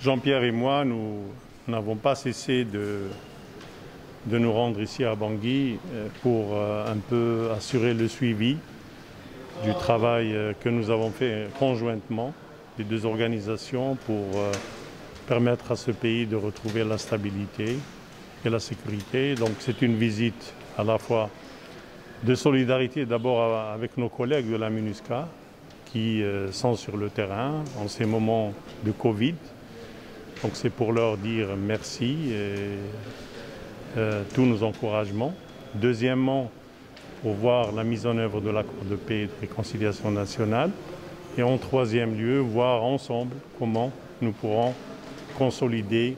Jean-Pierre et moi, nous n'avons pas cessé de nous rendre ici à Bangui pour un peu assurer le suivi du travail que nous avons fait conjointement, les deux organisations, pour permettre à ce pays de retrouver la stabilité et la sécurité. Donc c'est une visite à la fois de solidarité d'abord avec nos collègues de la MINUSCA qui sont sur le terrain en ces moments de Covid. Donc c'est pour leur dire merci et tous nos encouragements. Deuxièmement, pour voir la mise en œuvre de l'accord de paix et de réconciliation nationale. Et en troisième lieu, voir ensemble comment nous pourrons consolider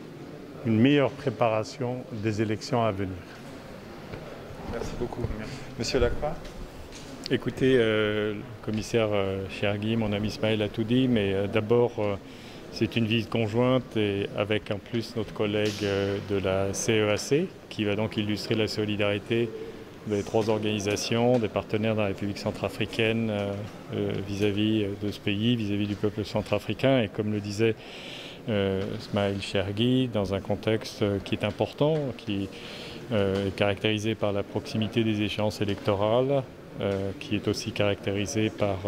une meilleure préparation des élections à venir. Merci beaucoup. Merci. Monsieur Lacroix. Écoutez, le commissaire Chergui, mon ami Ismaël a tout dit, mais d'abord, c'est une visite conjointe et avec en plus notre collègue de la CEAC qui va donc illustrer la solidarité des trois organisations, des partenaires de la République centrafricaine vis-à-vis de ce pays, vis-à-vis du peuple centrafricain. Et comme le disait Ismaël Chergui, dans un contexte qui est important, qui est caractérisé par la proximité des échéances électorales, qui est aussi caractérisé par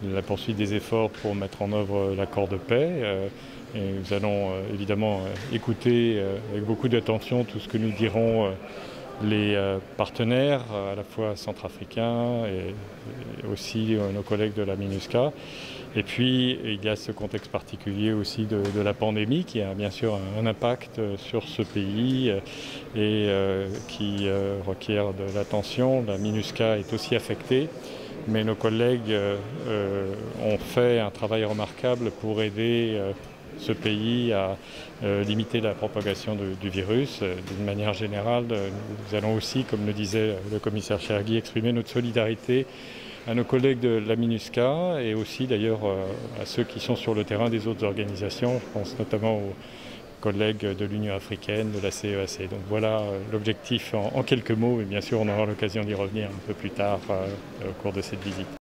la poursuite des efforts pour mettre en œuvre l'accord de paix. Et nous allons évidemment écouter avec beaucoup d'attention tout ce que nous diront les partenaires, à la fois centrafricains et aussi nos collègues de la MINUSCA. Et puis, il y a ce contexte particulier aussi de la pandémie qui a bien sûr un impact sur ce pays et qui requiert de l'attention. La MINUSCA est aussi affectée, mais nos collègues ont fait un travail remarquable pour aider ce pays à limiter la propagation du virus. D'une manière générale, nous allons aussi, comme le disait le commissaire Chergui, exprimer notre solidarité à nos collègues de la MINUSCA et aussi d'ailleurs à ceux qui sont sur le terrain des autres organisations. Je pense notamment aux collègues de l'Union africaine, de la CEAC. Donc voilà l'objectif en quelques mots, et bien sûr on aura l'occasion d'y revenir un peu plus tard au cours de cette visite.